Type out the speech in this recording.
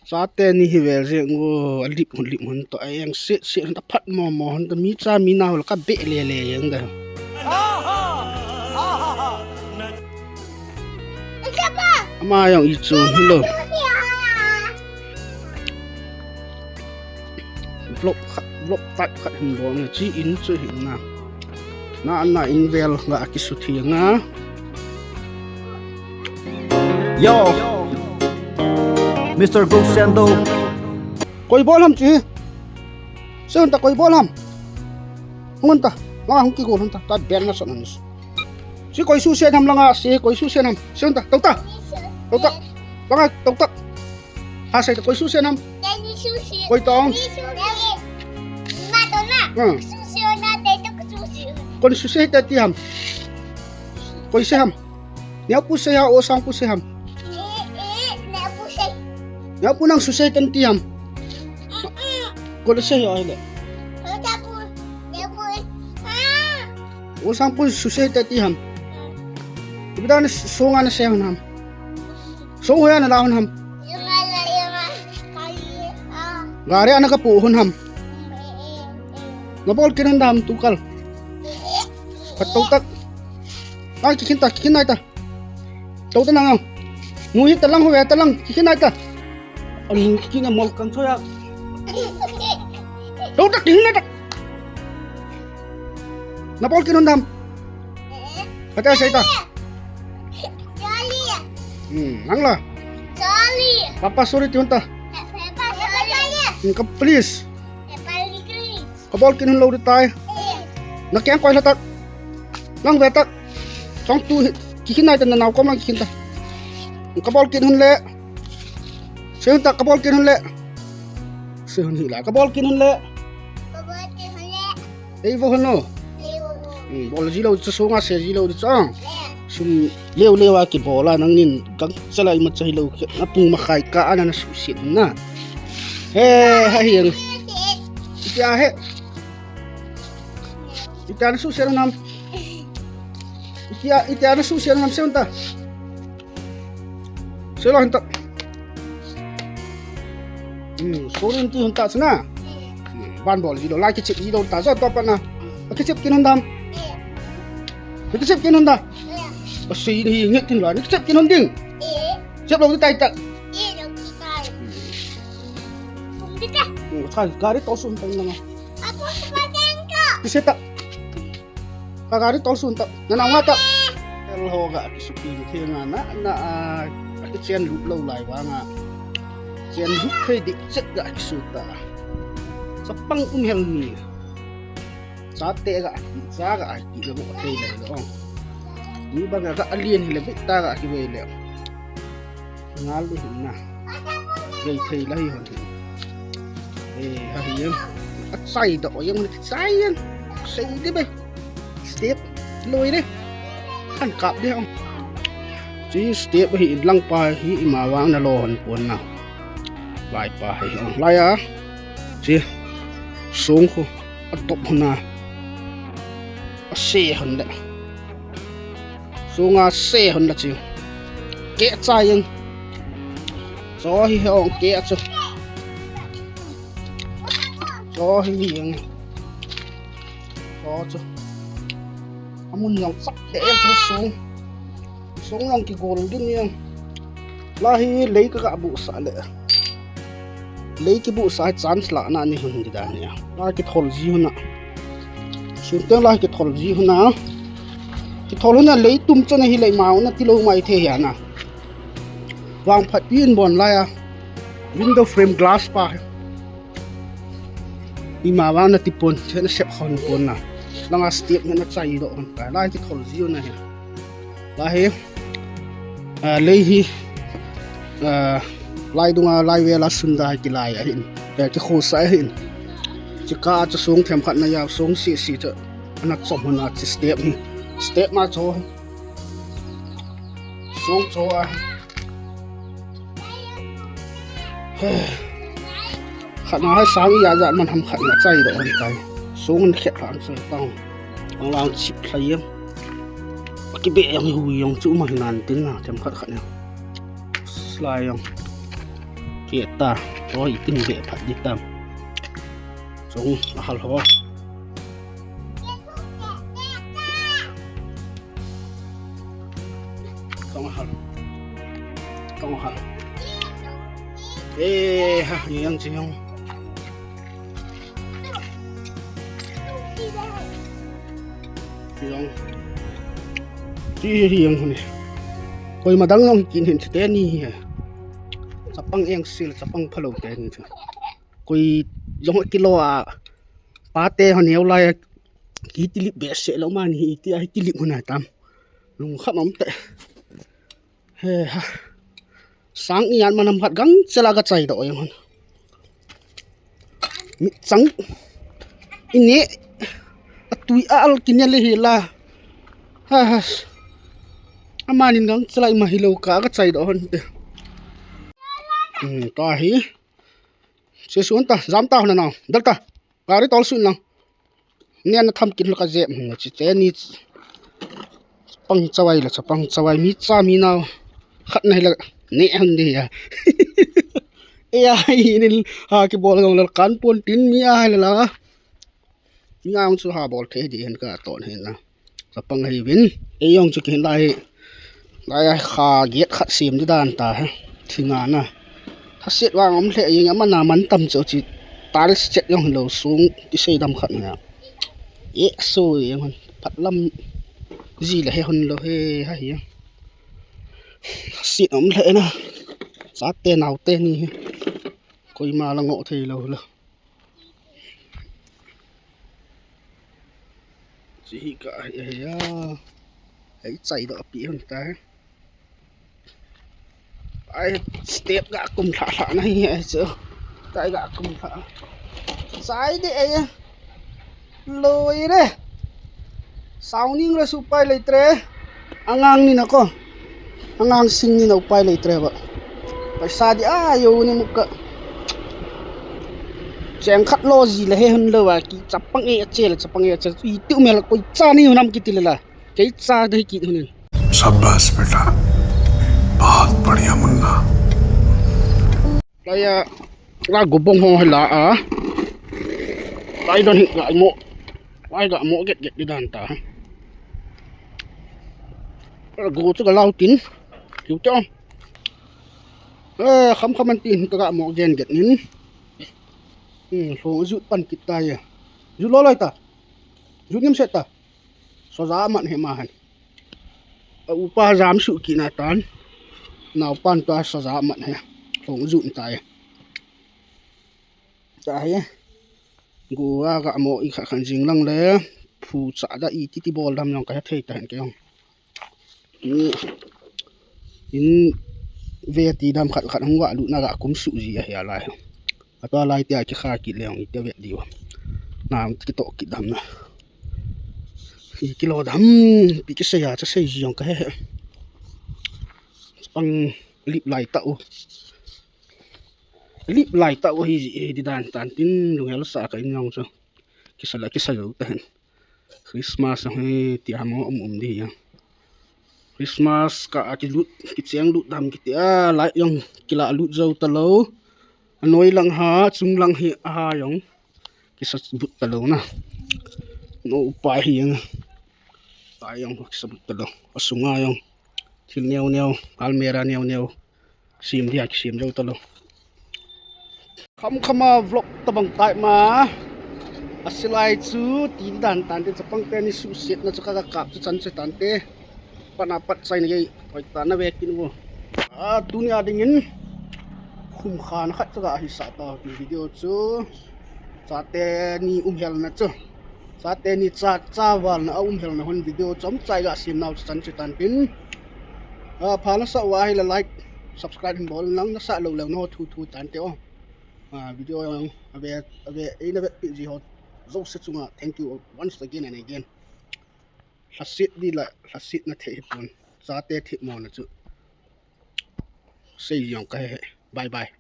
Sate ni hivel je ngo lip hun to ayang se ta phat mo hon ta mi cha mi na hol ka be le yang da ama yang ichu lo vlog tat khat hin lo na chi in chu hin na in vel ga ki su thi nga Yo, Mr. Gosendo. Koi bol ham chi. Sen ta koi bol ham. Ngun ta, nga hung ki ko hun ta ben na son nis. Si koi su sen ham langa si koi su sen ham. Sen ta, tau ta. Langa tau ta. Ha sai ta koi su sen ham. Koi tong. Ma to na. Su sen na te to su sen. Koi su sen ta ti ham. Koi se ham. Nya pu se ha o sang pu se ham. Ya punang susay tan tiam. Ko le say ay le. O sang pu susay ta tiam. Ibida na songa na say ham. Song hoya na laon ham. Gari ana ka puhon ham. Nabol kinan dam tukal. Patutak. Ay kikinta kikinay ta. Tawta na nga. Muhit talang hoya talang kikinay ta. Ang kina mo kan soya. Đâu tak din na. Napol kinundam. Kata sa ita. Jolly. Angla. Jolly. Papa sorry tiunta. Papa Jolly. Ka please. Please. Kabol kinun lo ditay. Nakyang koy latak. Nang vetak. Song tu kikinay tan na naw ko man kikinta. Kabol kinun le. Sen tak kabol kinun le. Sen hila kabol kinun le. Ei vo hono. Bol ji lo chu nga se ji lo chang. Sum leo a ki bola nang nin kang salai ma chai lo na pung ma khai ka ana na su sin na. He ha hiang. Tia he. Ita na su se nam. Ita na su se nam se unta. Se lo hanta. Sorin ti hunta sana. Ban bol jido la kicip jido ta so top na. Kicip kinundam. Kicip kinunda. Asi ni ngit tin la ni kicip kinunding. Siap lo tai tak. Kai gari tosun tang na. Apa sebagian ka? Kiseta. Gari tosun tak. Na ngata. Hello ga kisupin thena na kitchen lo lai wa nga. Chen huk khai dik chet ga kisuta sapang umhel ni sate ga sa ga ki ga ko thei le lo ni ba ga alien hele bit ta ga ki we le ngal lu na gei thei la hi hon ha hi at sai do yang ni sai yan sai de be step loi de kan kap de om chi step hi lang pa hi ma wang na lo hon pon na lai pa hai lai a chi song ko atop na a se hon da sunga se hon da chi ke cha yang so hi hong ke chu so hi yang so chu amun yang sak de chu song yang ki gol din yang lahi lei ka bu sa le lấy cái bộ sai chance là na ni hun di dan ya la cái thol ji hun na sun teng la cái thol ji hun na cái thol hun na lấy tum cho hi lấy mau na ti lo mai the ya na wang phat pin bon la ya window frame glass pa i ma wa na ti pon che na sep hon pon na langa step na chai do on pa la cái thol ji hun na ya la he lấy hi lai dunga lai we la sunda ki lai a hin ki kho sai hin chi ka cha song them khat na ya song si cha ana chom na chi step ma cho song cho a khat na hai sang ya ja man ham khat na chai do an kai song an khet han sai tang ang lang chip thaiem ki be yang hu yang chu ma nan tin na them khat khat na slai yang kita o itin be phat di tam chung ahal ho tong ahal ha yang ching yang yang ni koi madang long kin hin te ni sapang eng sil sapang phalo te ni koi yong kilo a pa te ho neu lai ki tilip be se lo man hi ti ai tilip huna tam lung kham am te he ha sang ian manam khat gang chela ga chai do yang hon mi chang ini atui al kinele hila ha ha amanin gang chelai ma hilo ka ga chai do hon te ta hi se sun ta jam ta hona naw dal ta gari tol sun lang nen na tham kin ka je chi che ni pang chawai la chapang chawai mi cha mi naw khat nai la ne han de ya e ai ni ha ki bol ngong la kan pon tin mi ai la ngang chu ha bol the di hen ka ton hen na chapang hai win e yong chu kin lai kha get khat sim di dan ta ha thinga na tha set wang om the yeng ama na man tam chu chi tar set yong lo sung ti sei dam khat na e so yeng hon phat lam ji la he hon lo he ha hi set om the na sa te naw te ni koi ma la ngo thei lo la chỉ cả ấy chạy đó bị hơn ta ai step gạ cùng thả này chứ cái gạ cùng thả sai đi ấy lôi đấy sao nín rồi supaya lấy tre angang ni nako angang sing ni na upay lấy tre ba paisa di ayo ni muka cheng khat lo ji la he hun lo wa ki chapang e che i tu me la koi cha ni hunam ki tilala ke cha dei ki hunin शाबाश बेटा बहुत बढ़िया Munna kaya la gubong ho la a kai don ga mo get di dan ta go chu ga lau tin kiu cho kham an tin ka ga mo gen get nin so zut pan kita ya zut lo lai ta zut ngim set ta so za man he ma han upa jam su ki na tan naw pan ta so za man he so zut ta ya ta ya go ga mo I kha khan jing lang le phu cha da I ti bol dam yong ka thei ta han ke yong in ve ti dam khat hangwa lu na ga kum su ji ya lai atwa lai tia ki kha ki leong ite ve diwa nam ki to ki dam na I kilo dam pi ki se ya cha se ji yong ka he pang lip lai ta hi ji di dan tan tin lu hel sa ka nyong so ki sa lo tan Christmas he ti amo di ya Christmas ka ki lut ki cheng lut dam ki tia lai yong kila lut zo ta lo anoi lang ha chung lang hi ha yong kisa but talo na no upai hi yang tayong kisa but talo asunga yong til neo almera neo sim dia sim jo talo khama vlog tabang tai ma asilai chu ti dan tan te chapang te ni su set na chaka kap chu chan che tan te panapat sai ni oi ta na ve kin wo dunia dingin khum khan khat cha hi sa ta video chu chate ni hel na chu chate ni cha wal na hel na hon video chom chai ga sim naw chan che tan pin phala sa wa hi la like subscribe bol lang na sa lo no thu tan te o video yang ave ina be ji hot zo se chunga thank you once again and again hasit na the pon chate thi mo na chu sei yong ka he bye bye